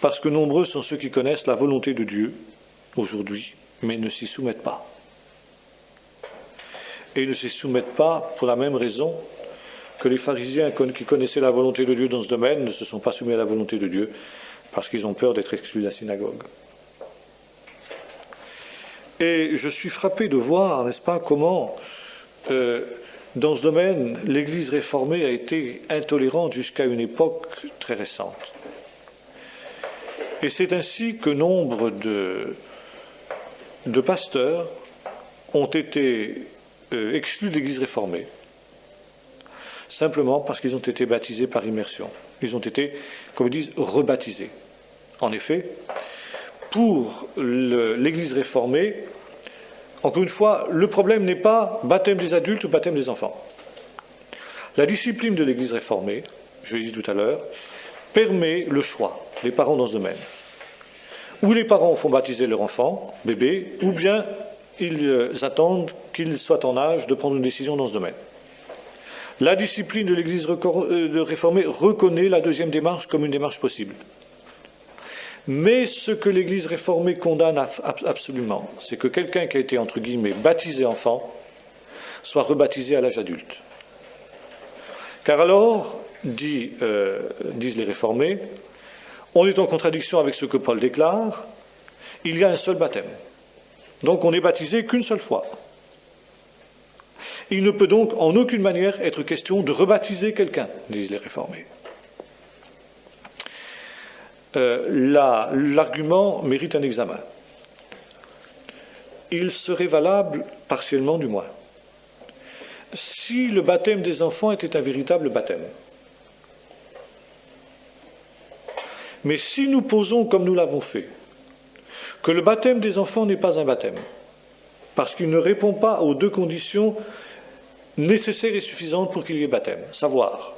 parce que nombreux sont ceux qui connaissent la volonté de Dieu aujourd'hui, mais ne s'y soumettent pas. Et ils ne s'y soumettent pas pour la même raison que les pharisiens qui connaissaient la volonté de Dieu dans ce domaine ne se sont pas soumis à la volonté de Dieu parce qu'ils ont peur d'être exclus de la synagogue. Et je suis frappé de voir, n'est-ce pas, comment dans ce domaine l'Église réformée a été intolérante jusqu'à une époque très récente. Et c'est ainsi que nombre de pasteurs ont été exclus de l'Église réformée, simplement parce qu'ils ont été baptisés par immersion. Ils ont été, comme ils disent, rebaptisés. En effet, pour l'Église réformée, encore une fois, le problème n'est pas baptême des adultes ou baptême des enfants. La discipline de l'Église réformée, je l'ai dit tout à l'heure, permet le choix des parents dans ce domaine. Ou les parents font baptiser leur enfant, bébé, ou bien ils attendent qu'ils soient en âge de prendre une décision dans ce domaine. La discipline de l'Église réformée reconnaît la deuxième démarche comme une démarche possible. Mais ce que l'Église réformée condamne absolument, c'est que quelqu'un qui a été, entre guillemets, baptisé enfant, soit rebaptisé à l'âge adulte. Car alors, disent les réformés, on est en contradiction avec ce que Paul déclare, il y a un seul baptême. Donc on n'est baptisé qu'une seule fois. Il ne peut donc en aucune manière être question de rebaptiser quelqu'un, disent les réformés. L'argument mérite un examen. Il serait valable, partiellement du moins, si le baptême des enfants était un véritable baptême. Mais si nous posons, comme nous l'avons fait, que le baptême des enfants n'est pas un baptême, parce qu'il ne répond pas aux deux conditions nécessaires et suffisantes pour qu'il y ait baptême, savoir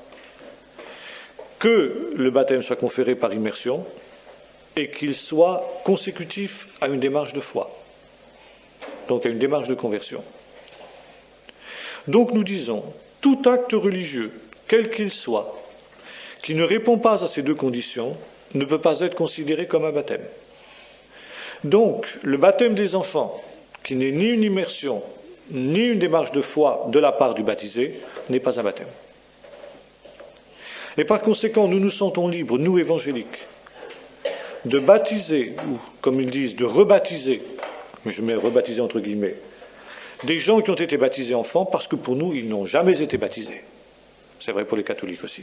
que le baptême soit conféré par immersion et qu'il soit consécutif à une démarche de foi, donc à une démarche de conversion. Donc nous disons, tout acte religieux, quel qu'il soit, qui ne répond pas à ces deux conditions, ne peut pas être considéré comme un baptême. Donc, le baptême des enfants, qui n'est ni une immersion, ni une démarche de foi de la part du baptisé, n'est pas un baptême. Et par conséquent, nous nous sentons libres, nous évangéliques, de baptiser, ou comme ils disent, de rebaptiser, mais je mets rebaptiser entre guillemets, des gens qui ont été baptisés enfants, parce que pour nous, ils n'ont jamais été baptisés. C'est vrai pour les catholiques aussi.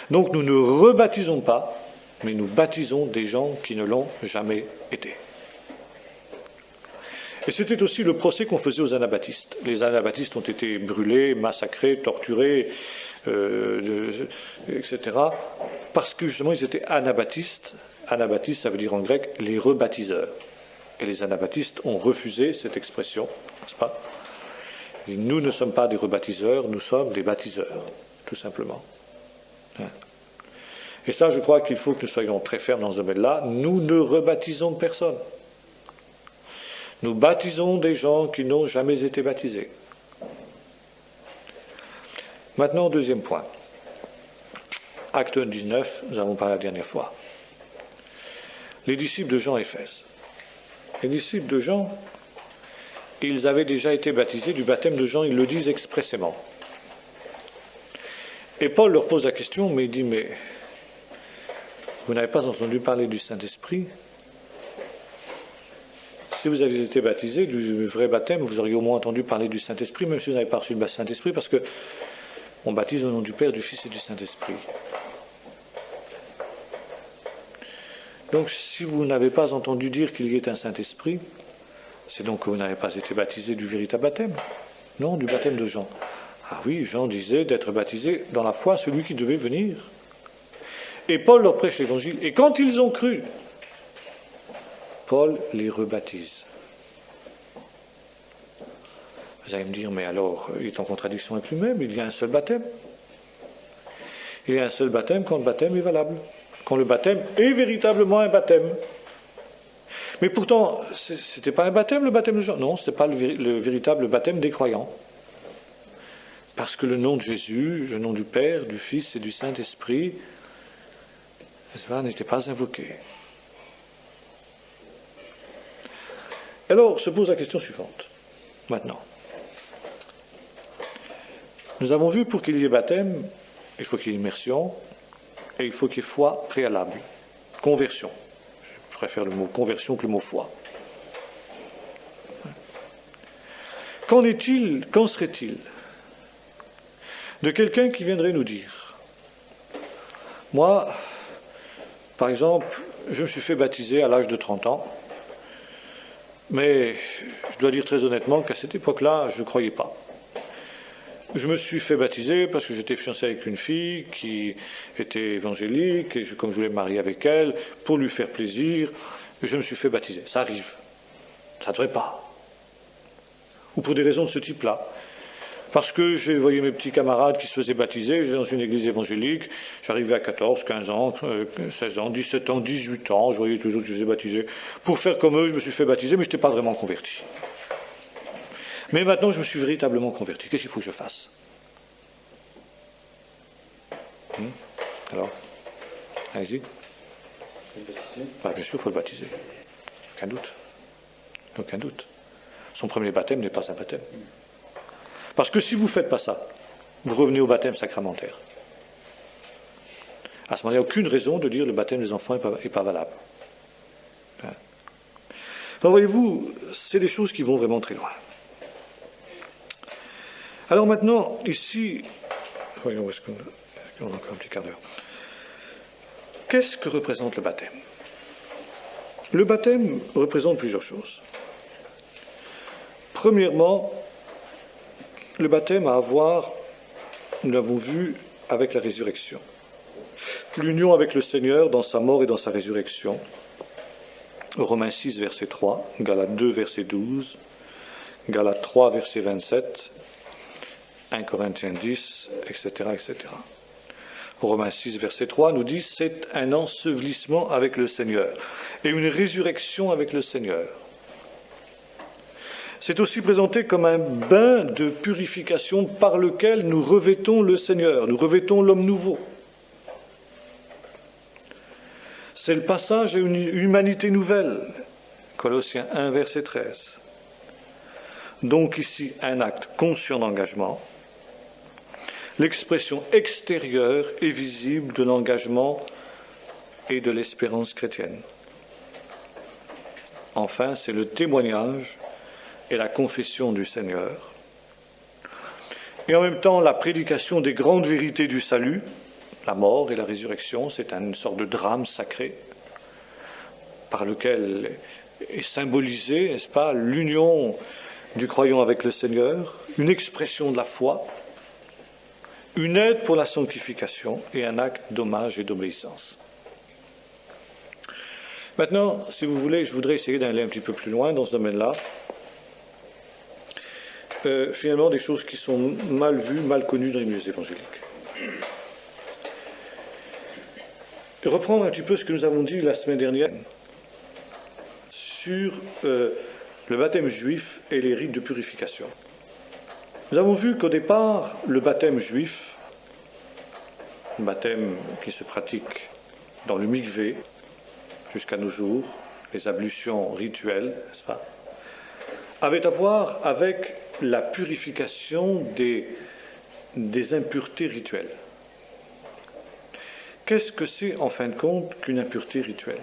Donc nous ne rebaptisons pas, mais nous baptisons des gens qui ne l'ont jamais été. Et c'était aussi le procès qu'on faisait aux anabaptistes. Les anabaptistes ont été brûlés, massacrés, torturés, etc. Parce que justement ils étaient anabaptistes. Anabaptistes, ça veut dire en grec les rebaptiseurs. Et les anabaptistes ont refusé cette expression, n'est-ce pas? Et nous ne sommes pas des rebaptiseurs, nous sommes des baptiseurs, tout simplement. Et ça, je crois qu'il faut que nous soyons très fermes dans ce domaine-là. Nous ne rebaptisons personne. Nous baptisons des gens qui n'ont jamais été baptisés. Maintenant, deuxième point. Acte 19, nous avons parlé la dernière fois. Les disciples de Jean à Éphèse. Les disciples de Jean, ils avaient déjà été baptisés du baptême de Jean, ils le disent expressément. Et Paul leur pose la question, mais il dit, mais vous n'avez pas entendu parler du Saint-Esprit? Si vous aviez été baptisé du vrai baptême, vous auriez au moins entendu parler du Saint-Esprit, même si vous n'avez pas reçu le Saint-Esprit, parce que on baptise au nom du Père, du Fils et du Saint-Esprit. Donc, si vous n'avez pas entendu dire qu'il y ait un Saint-Esprit, c'est donc que vous n'avez pas été baptisé du véritable baptême. Non, du baptême de Jean. Ah oui, Jean disait d'être baptisé dans la foi, celui qui devait venir. Et Paul leur prêche l'évangile. Et quand ils ont cru, Paul les rebaptise. Vous allez me dire, mais alors, il est en contradiction avec lui-même, il y a un seul baptême. Il y a un seul baptême quand le baptême est valable. Quand le baptême est véritablement un baptême. Mais pourtant, ce n'était pas un baptême, le baptême de Jean. Non, ce n'était pas le véritable baptême des croyants. Parce que le nom de Jésus, le nom du Père, du Fils et du Saint-Esprit, n'était pas invoqué. Alors se pose la question suivante. Maintenant, nous avons vu pour qu'il y ait baptême, il faut qu'il y ait immersion, et il faut qu'il y ait foi préalable, conversion. Je préfère le mot conversion que le mot foi. Qu'en serait-il de quelqu'un qui viendrait nous dire, moi, par exemple, je me suis fait baptiser à l'âge de 30 ans, mais je dois dire très honnêtement qu'à cette époque-là, je ne croyais pas. Je me suis fait baptiser parce que j'étais fiancé avec une fille qui était évangélique, et comme je voulais me marier avec elle, pour lui faire plaisir, je me suis fait baptiser. Ça arrive. Ça ne devrait pas. Ou pour des raisons de ce type-là. Parce que j'ai voyé mes petits camarades qui se faisaient baptiser, j'étais dans une église évangélique, j'arrivais à 14, 15 ans, 16 ans, 17 ans, 18 ans, je voyais tous les autres qui se faisaient baptiser. Pour faire comme eux, je me suis fait baptiser, mais je n'étais pas vraiment converti. Mais maintenant, je me suis véritablement converti. Qu'est-ce qu'il faut que je fasse? Alors, allez-y. Bien sûr, il faut le baptiser. Aucun doute. Aucun doute. Son premier baptême n'est pas un baptême. Parce que si vous ne faites pas ça, vous revenez au baptême sacramentaire. À ce moment-là, il n'y a aucune raison de dire que le baptême des enfants n'est pas valable. Alors voyez-vous, c'est des choses qui vont vraiment très loin. Alors maintenant, ici, voyons où est-ce qu'on a encore un petit quart d'heure. Qu'est-ce que représente le baptême? Le baptême représente plusieurs choses. Premièrement, le baptême a à voir, nous l'avons vu, avec la résurrection. L'union avec le Seigneur dans sa mort et dans sa résurrection. Romains 6, verset 3, Galates 2, verset 12, Galates 3, verset 27, 1 Corinthiens 10, etc., etc. Romains 6, verset 3 nous dit « C'est un ensevelissement avec le Seigneur et une résurrection avec le Seigneur. » C'est aussi présenté comme un bain de purification par lequel nous revêtons le Seigneur, nous revêtons l'homme nouveau. C'est le passage à une humanité nouvelle. Colossiens 1, verset 13. Donc ici, un acte conscient d'engagement, l'expression extérieure et visible de l'engagement et de l'espérance chrétienne. Enfin, c'est le témoignage et la confession du Seigneur. Et en même temps, la prédication des grandes vérités du salut, la mort et la résurrection, c'est une sorte de drame sacré par lequel est symbolisée, n'est-ce pas, l'union du croyant avec le Seigneur, une expression de la foi, une aide pour la sanctification et un acte d'hommage et d'obéissance. Maintenant, si vous voulez, je voudrais essayer d'aller un petit peu plus loin dans ce domaine-là. Finalement, des choses qui sont mal vues, mal connues dans les milieux évangéliques. Reprendre un petit peu ce que nous avons dit la semaine dernière sur le baptême juif et les rites de purification. Nous avons vu qu'au départ, le baptême juif, un baptême qui se pratique dans le mikvé jusqu'à nos jours, les ablutions rituelles, n'est-ce pas, avait à voir avec la purification des impuretés rituelles. Qu'est-ce que c'est en fin de compte qu'une impureté rituelle?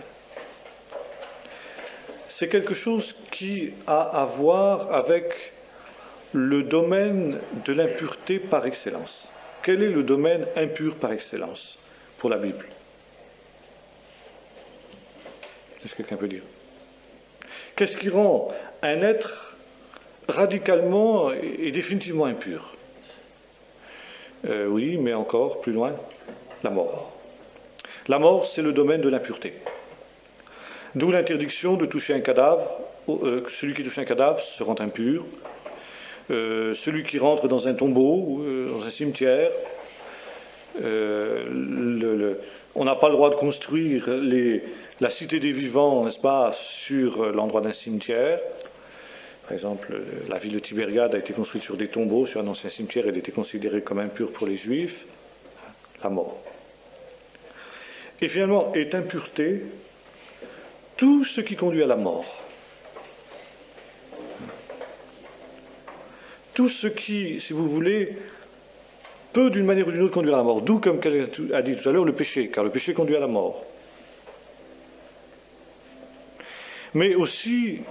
C'est quelque chose qui a à voir avec le domaine de l'impureté par excellence. Quel est le domaine impur par excellence pour la Bible? Est-ce que quelqu'un peut dire? Qu'est-ce qui rend un être radicalement et définitivement impur? Oui, mais encore plus loin, la mort. La mort, c'est le domaine de l'impureté. D'où l'interdiction de toucher un cadavre. Celui qui touche un cadavre se rend impur. Celui qui rentre dans un tombeau, dans un cimetière, on n'a pas le droit de construire la cité des vivants, n'est-ce pas, sur l'endroit d'un cimetière. Par exemple, la ville de Tibériade a été construite sur des tombeaux, sur un ancien cimetière, elle était considérée comme impure pour les Juifs. La mort. Et finalement, est impureté tout ce qui conduit à la mort. Tout ce qui, si vous voulez, peut d'une manière ou d'une autre conduire à la mort. D'où, comme quelqu'un a dit tout à l'heure, le péché, car le péché conduit à la mort. Mais aussi,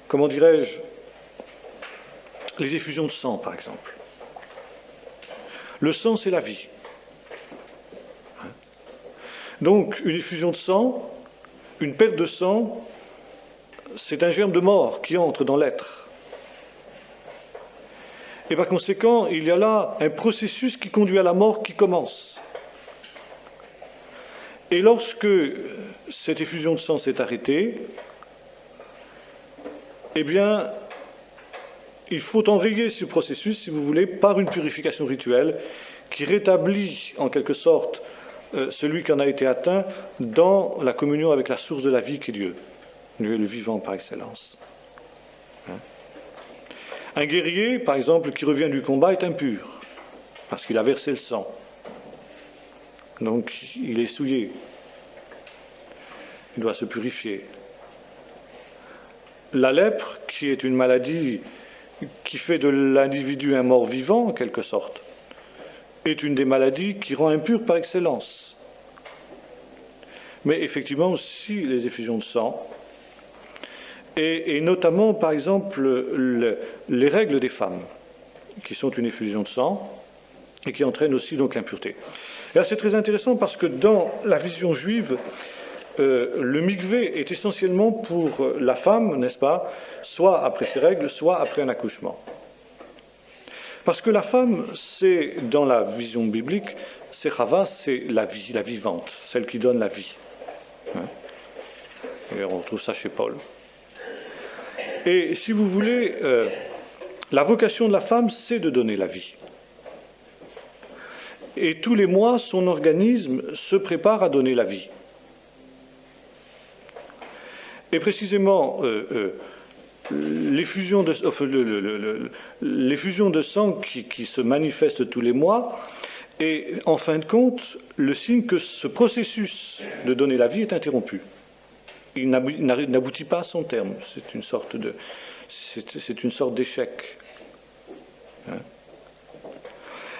comment dirais-je, les effusions de sang, par exemple. Le sang, c'est la vie. Donc, une effusion de sang, une perte de sang, c'est un germe de mort qui entre dans l'être. Et par conséquent, il y a là un processus qui conduit à la mort qui commence. Et lorsque cette effusion de sang s'est arrêtée, eh bien, il faut enrayer ce processus, si vous voulez, par une purification rituelle qui rétablit, en quelque sorte, celui qui en a été atteint dans la communion avec la source de la vie qui est Dieu. Dieu est le vivant par excellence. Un guerrier, par exemple, qui revient du combat est impur, parce qu'il a versé le sang. Donc, il est souillé. Il doit se purifier. La lèpre, qui est une maladie qui fait de l'individu un mort-vivant, en quelque sorte, est une des maladies qui rend impur par excellence. mais effectivement aussi les effusions de sang, et notamment, par exemple, les règles des femmes, qui sont une effusion de sang, et qui entraînent aussi donc l'impureté. Et là, c'est très intéressant parce que dans la vision juive, le mikvé est essentiellement pour la femme, n'est-ce pas, soit après ses règles, soit après un accouchement. Parce que la femme, c'est, dans la vision biblique, c'est Chava, c'est la vie, la vivante, celle qui donne la vie. Et on retrouve ça chez Paul. Et si vous voulez, la vocation de la femme, c'est de donner la vie. Et tous les mois, son organisme se prépare à donner la vie. Et précisément, l'effusion de sang qui se manifeste tous les mois est, en fin de compte, le signe que ce processus de donner la vie est interrompu. Il n'aboutit pas à son terme. C'est une sorte d'échec.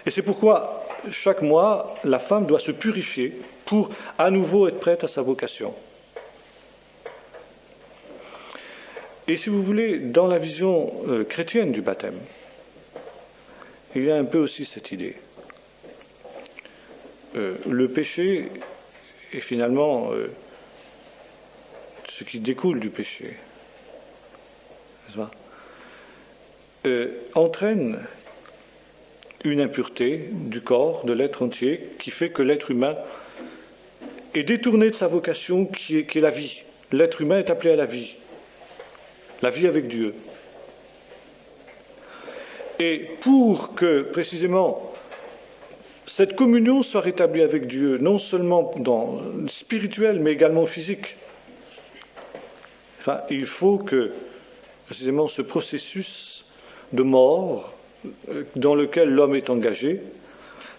Et c'est pourquoi, chaque mois, la femme doit se purifier pour à nouveau être prête à sa vocation. Et si vous voulez, dans la vision chrétienne du baptême, il y a un peu aussi cette idée. Le péché est finalement ce qui découle du péché, n'est-ce pas, entraîne une impureté du corps, de l'être entier, qui fait que l'être humain est détourné de sa vocation qui est la vie. L'être humain est appelé à la vie avec Dieu. Et pour que, précisément, cette communion soit rétablie avec Dieu, non seulement spirituelle, mais également physique, il faut que, précisément, ce processus de mort dans lequel l'homme est engagé,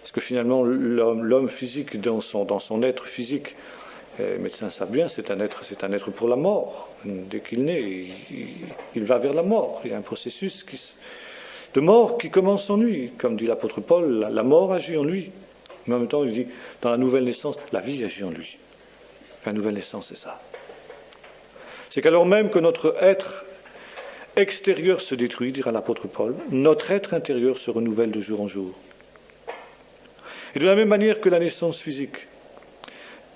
parce que finalement, l'homme physique, dans son être physique, les médecins savent bien, c'est un être pour la mort. Dès qu'il naît, il va vers la mort. Il y a un processus de mort qui commence en lui. Comme dit l'apôtre Paul, la mort agit en lui. Mais en même temps, il dit, dans la nouvelle naissance, la vie agit en lui. La nouvelle naissance, c'est ça. C'est qu'alors même que notre être extérieur se détruit, dira l'apôtre Paul, notre être intérieur se renouvelle de jour en jour. Et de la même manière que la naissance physique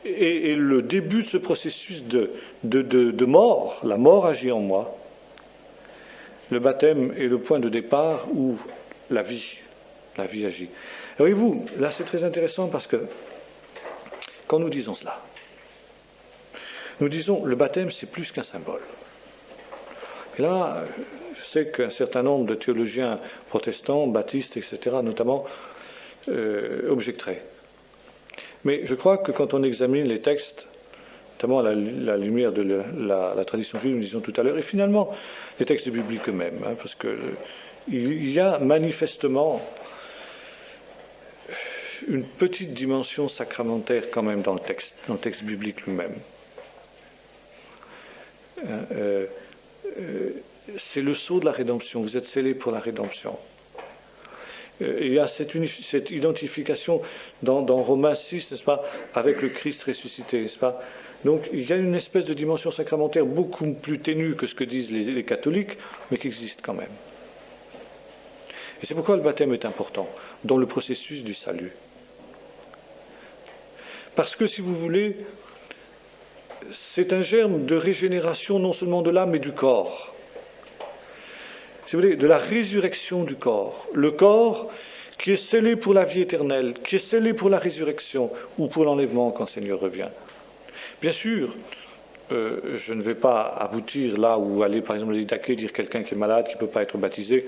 et le début de ce processus de mort, la mort agit en moi, le baptême est le point de départ où la vie agit. Et voyez-vous, là c'est très intéressant parce que quand nous disons cela, nous disons le baptême c'est plus qu'un symbole. Et là, je sais qu'un certain nombre de théologiens protestants, baptistes, etc., notamment, objecteraient. Mais je crois que quand on examine les textes, notamment à la lumière de la tradition juive, nous disions tout à l'heure, et finalement les textes bibliques eux-mêmes, parce que il y a manifestement une petite dimension sacramentaire quand même dans le texte biblique lui-même. C'est le sceau de la rédemption, vous êtes scellés pour la rédemption. Il y a cette identification dans Romains 6, n'est-ce pas, avec le Christ ressuscité, n'est-ce pas. Donc il y a une espèce de dimension sacramentaire beaucoup plus ténue que ce que disent les catholiques, mais qui existe quand même. Et c'est pourquoi le baptême est important dans le processus du salut. Parce que, si vous voulez, c'est un germe de régénération non seulement de l'âme, mais du corps. Si vous voulez, de la résurrection du corps. Le corps qui est scellé pour la vie éternelle, qui est scellé pour la résurrection ou pour l'enlèvement quand le Seigneur revient. Bien sûr, je ne vais pas aboutir là où aller, par exemple, le dire quelqu'un qui est malade, qui ne peut pas être baptisé,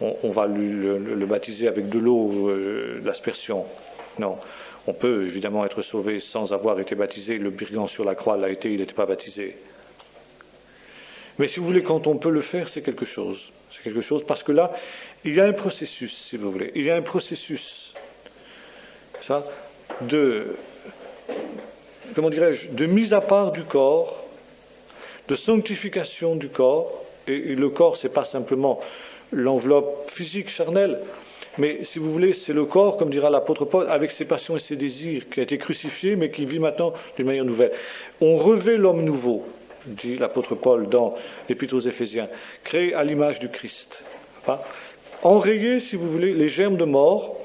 on va le baptiser avec de l'eau, de l'aspersion. Non. On peut évidemment être sauvé sans avoir été baptisé. Le brigand sur la croix l'a été, il n'était pas baptisé. Mais si vous voulez, quand on peut le faire, c'est quelque chose. C'est quelque chose parce que là, il y a un processus, si vous voulez. Il y a un processus, de mise à part du corps, de sanctification du corps. Et le corps, c'est pas simplement l'enveloppe physique, charnelle, Mais si vous voulez, c'est le corps, comme dira l'apôtre Paul, avec ses passions et ses désirs, qui a été crucifié, mais qui vit maintenant d'une manière nouvelle. On revêt l'homme nouveau, dit l'apôtre Paul dans l'Épître aux Éphésiens, créé à l'image du Christ. Enrayer, si vous voulez, les germes de mort,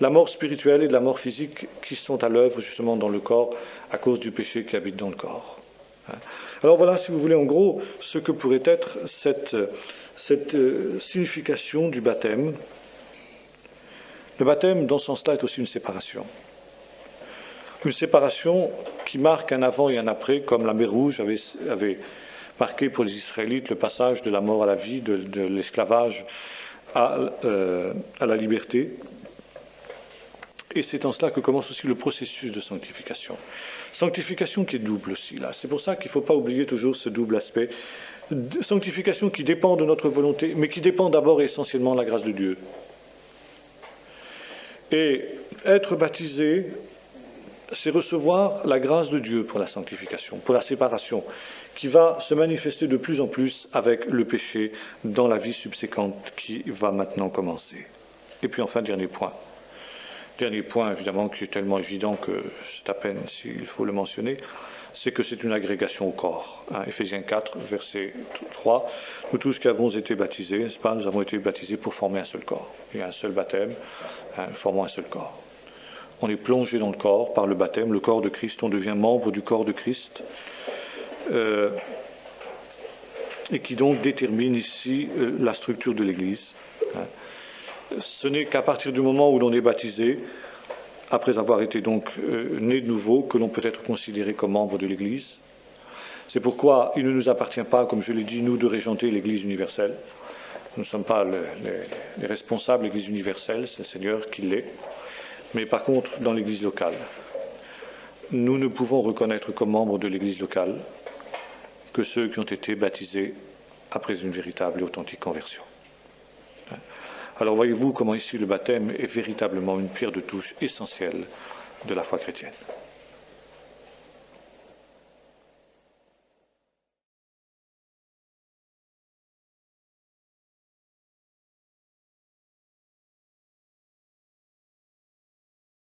la mort spirituelle et de la mort physique qui sont à l'œuvre justement dans le corps à cause du péché qui habite dans le corps. Alors voilà, si vous voulez, en gros, ce que pourrait être cette signification du baptême. Le baptême, dans ce sens-là, est aussi une séparation. Une séparation qui marque un avant et un après, comme la mer Rouge avait marqué pour les Israélites le passage de la mort à la vie, de l'esclavage à la liberté. Et c'est en cela que commence aussi le processus de sanctification. Sanctification qui est double aussi, là. C'est pour ça qu'il ne faut pas oublier toujours ce double aspect. Sanctification qui dépend de notre volonté, mais qui dépend d'abord et essentiellement de la grâce de Dieu. Et être baptisé, c'est recevoir la grâce de Dieu pour la sanctification, pour la séparation, qui va se manifester de plus en plus avec le péché dans la vie subséquente qui va maintenant commencer. Et puis enfin, dernier point, évidemment, qui est tellement évident que c'est à peine s'il faut le mentionner, c'est que c'est une agrégation au corps. Éphésiens 4, verset 3, nous tous qui avons été baptisés, n'est-ce pas, nous avons été baptisés pour former un seul corps. Il y a un seul baptême, formant un seul corps. On est plongé dans le corps par le baptême, le corps de Christ, on devient membre du corps de Christ, et qui donc détermine ici la structure de l'Église. Ce n'est qu'à partir du moment où l'on est baptisé, après avoir été donc né de nouveau, que l'on peut être considéré comme membre de l'Église. C'est pourquoi il ne nous appartient pas, comme je l'ai dit, nous, de régenter l'Église universelle. Nous ne sommes pas les responsables de l'Église universelle, c'est le Seigneur qui l'est. Mais par contre, dans l'Église locale, nous ne pouvons reconnaître comme membres de l'Église locale que ceux qui ont été baptisés après une véritable et authentique conversion. Alors voyez-vous comment ici le baptême est véritablement une pierre de touche essentielle de la foi chrétienne.